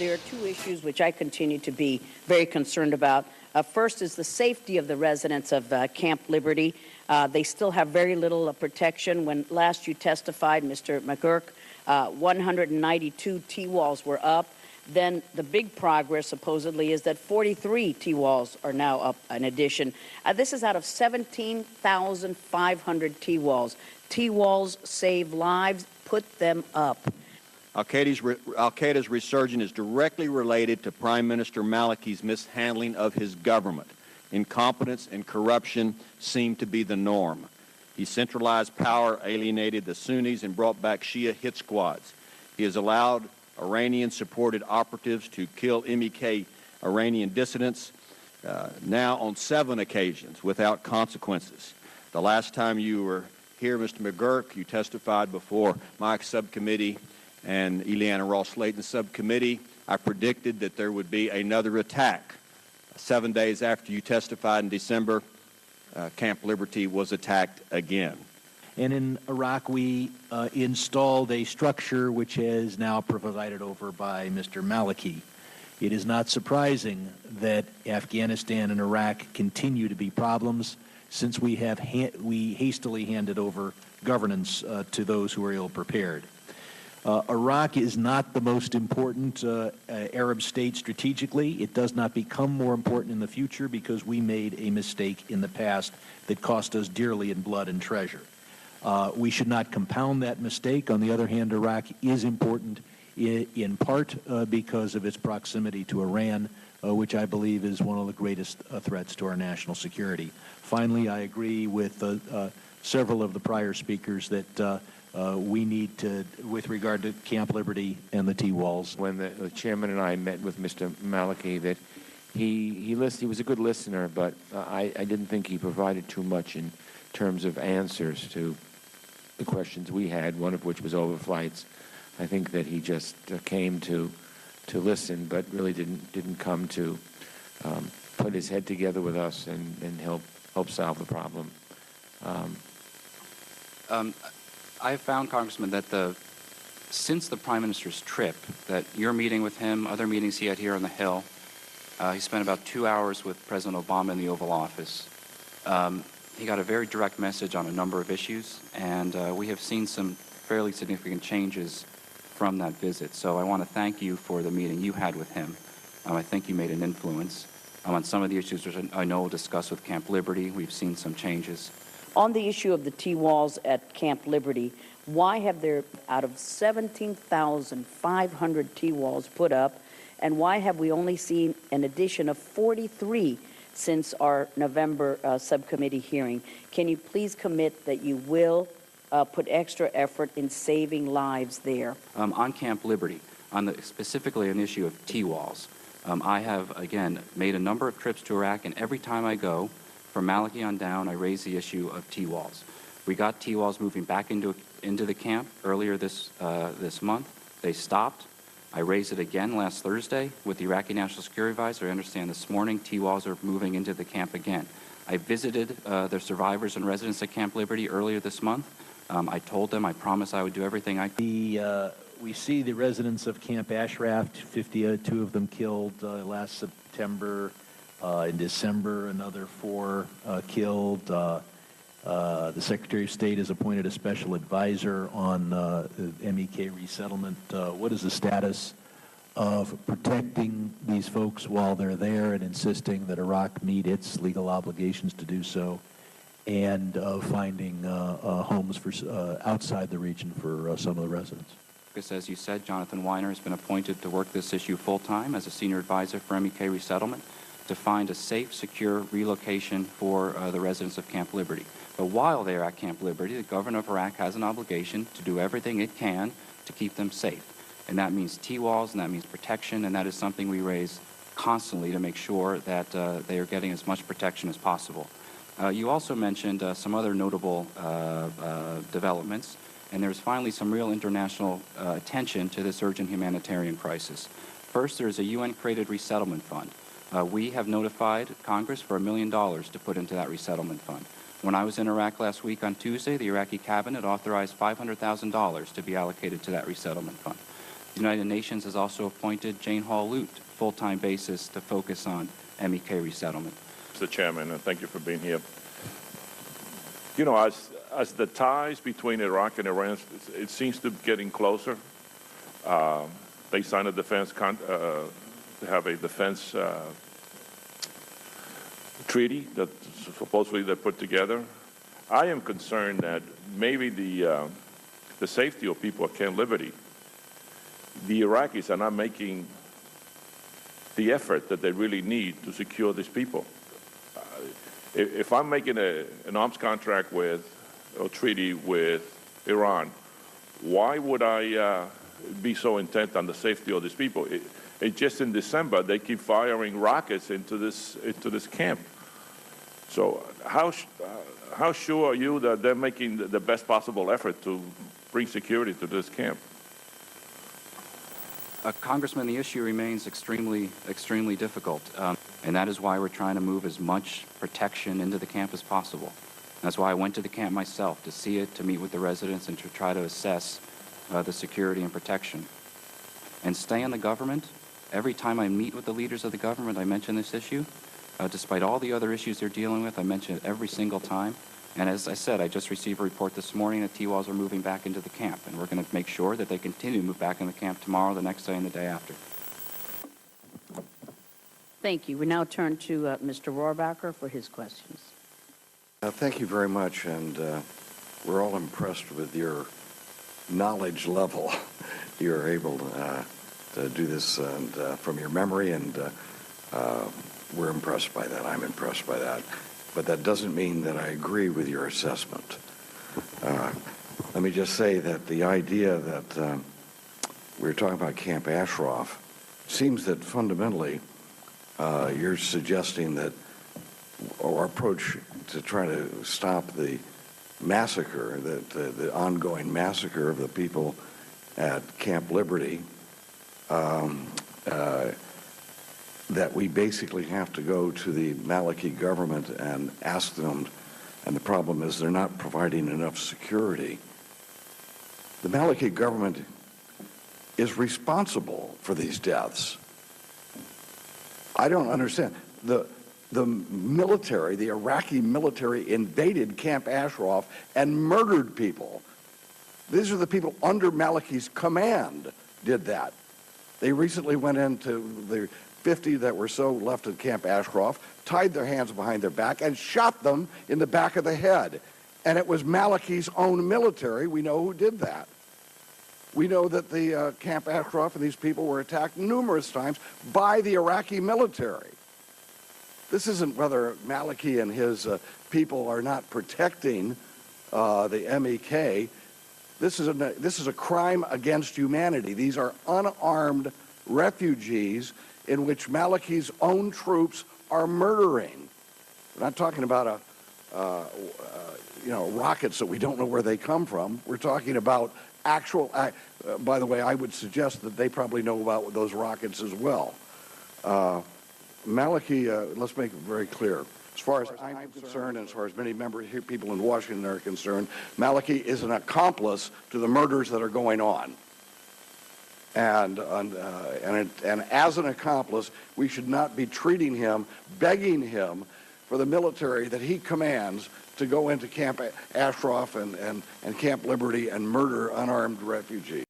there are two issues which I continue to be very concerned about. First is the safety of the residents of Camp Liberty. They still have very little protection. When last you testified, Mr. McGurk, 192 T-walls were up. Then the big progress, supposedly, is that 43 T-walls are now up in addition. This is out of 17,500 T-walls. T-walls save lives. Put them up. Al-Qaeda's resurgence is directly related to Prime Minister Maliki's mishandling of his government. Incompetence and corruption seem to be the norm. He centralized power, alienated the Sunnis, and brought back Shia hit squads. He has allowed Iranian-supported operatives to kill MEK Iranian dissidents, now on 7 occasions without consequences. The last time you were here, Mr. McGurk, you testified before my subcommittee and Eliana Ross-Layton's subcommittee. I predicted that there would be another attack. 7 days after you testified in December, Camp Liberty was attacked again. And in Iraq, we installed a structure which is now presided over by Mr. Maliki. It is not surprising that Afghanistan and Iraq continue to be problems since we hastily handed over governance to those who are ill-prepared. Iraq is not the most important Arab state strategically. It does not become more important in the future because we made a mistake in the past that cost us dearly in blood and treasure. We should not compound that mistake. On the other hand, Iraq is important in part because of its proximity to Iran, which I believe is one of the greatest threats to our national security. Finally, I agree with several of the prior speakers that we need to, with regard to Camp Liberty and the T-walls. When the chairman and I met with Mr. Maliki, that he was a good listener, but I didn't think he provided too much in terms of answers to the questions we had, one of which was overflights. I think that he just came to listen, but really didn't come to put his head together with us and help solve the problem. I have found, Congressman, that since the Prime Minister's trip, that your meeting with him, other meetings he had here on the Hill, he spent about 2 hours with President Obama in the Oval Office. He got a very direct message on a number of issues, and we have seen some fairly significant changes from that visit. So I want to thank you for the meeting you had with him. I think you made an influence. On some of the issues which I know discussed with Camp Liberty, we've seen some changes. On the issue of the T-walls at Camp Liberty, why have there, out of 17,500 T-walls put up, and why have we only seen an addition of 43 since our November subcommittee hearing? Can you please commit that you will put extra effort in saving lives there? On Camp Liberty, specifically on the issue of T-walls, I have, again, made a number of trips to Iraq, and every time I go, from Maliki on down, I raise the issue of T-walls. We got T-walls moving back into the camp earlier this month. They stopped. I raised it again last Thursday with the Iraqi National Security Advisor. I understand this morning T-walls are moving into the camp again. I visited the survivors and residents at Camp Liberty earlier this month. I told them I promised I would do everything I could. We see the residents of Camp Ashraf, 52 of them killed last September. In December, another 4 killed. The Secretary of State has appointed a special advisor on MEK resettlement. What is the status of protecting these folks while they're there and insisting that Iraq meet its legal obligations to do so, and finding homes for outside the region for some of the residents? As you said, Jonathan Weiner has been appointed to work this issue full-time as a senior advisor for MEK resettlement, to find a safe, secure relocation for the residents of Camp Liberty. But while they are at Camp Liberty, the government of Iraq has an obligation to do everything it can to keep them safe. And that means T-walls, and that means protection, and that is something we raise constantly to make sure that they are getting as much protection as possible. You also mentioned some other notable developments, and there's finally some real international attention to this urgent humanitarian crisis. First, there's a UN-created resettlement fund. We have notified Congress for $1 million to put into that resettlement fund. When I was in Iraq last week on Tuesday, the Iraqi cabinet authorized $500,000 to be allocated to that resettlement fund. The United Nations has also appointed Jane Hall-Lute, full-time basis to focus on MEK resettlement. Mr. Chairman, and thank you for being here. You know, as the ties between Iraq and Iran, it seems to be getting closer. They signed a defense to have a defense treaty that supposedly they put together. I am concerned that maybe the safety of people at Camp Liberty, the Iraqis are not making the effort that they really need to secure these people. If I'm making an arms contract with or treaty with Iran, why would I be so intent on the safety of these people? Just in December, they keep firing rockets into this camp. So how sure are you that they're making the best possible effort to bring security to this camp? Congressman, the issue remains extremely difficult, and that is why we're trying to move as much protection into the camp as possible. That's why I went to the camp myself, to see it, to meet with the residents, and to try to assess the security and protection. And stay in the government. Every time I meet with the leaders of the government, I mention this issue. Despite all the other issues they're dealing with, I mention it every single time. And as I said, I just received a report this morning that T-Walls are moving back into the camp, and we're going to make sure that they continue to move back in the camp tomorrow, the next day, and the day after. Thank you. We now turn to Mr. Rohrabacher for his questions. Thank you very much, and we're all impressed with your knowledge level. You're able to do this and, from your memory, and we're impressed by that. I'm impressed by that. But that doesn't mean that I agree with your assessment. Let me just say that the idea that we're talking about Camp Ashraf seems that fundamentally you're suggesting that our approach to try to stop the massacre, the ongoing massacre of the people at Camp Liberty, that we basically have to go to the Maliki government and ask them, and the problem is they're not providing enough security. The Maliki government is responsible for these deaths. I don't understand. The military, the Iraqi military, invaded Camp Ashraf and murdered people. These are the people under Maliki's command did that. They recently went into the 50 that were so left at Camp Ashraf, tied their hands behind their back, and shot them in the back of the head. And it was Maliki's own military, we know, who did that. We know that the Camp Ashraf and these people were attacked numerous times by the Iraqi military. This isn't whether Maliki and his people are not protecting the MEK. This is a crime against humanity. These are unarmed refugees in which Maliki's own troops are murdering. We're not talking about rockets that we don't know where they come from. We're talking about actual. By the way, I would suggest that they probably know about those rockets as well. Maliki, let's make it very clear. As far as I'm concerned, and as far as many people in Washington are concerned, Maliki is an accomplice to the murders that are going on. And as an accomplice, we should not be treating him, begging him for the military that he commands to go into Camp Ashraf and Camp Liberty and murder unarmed refugees.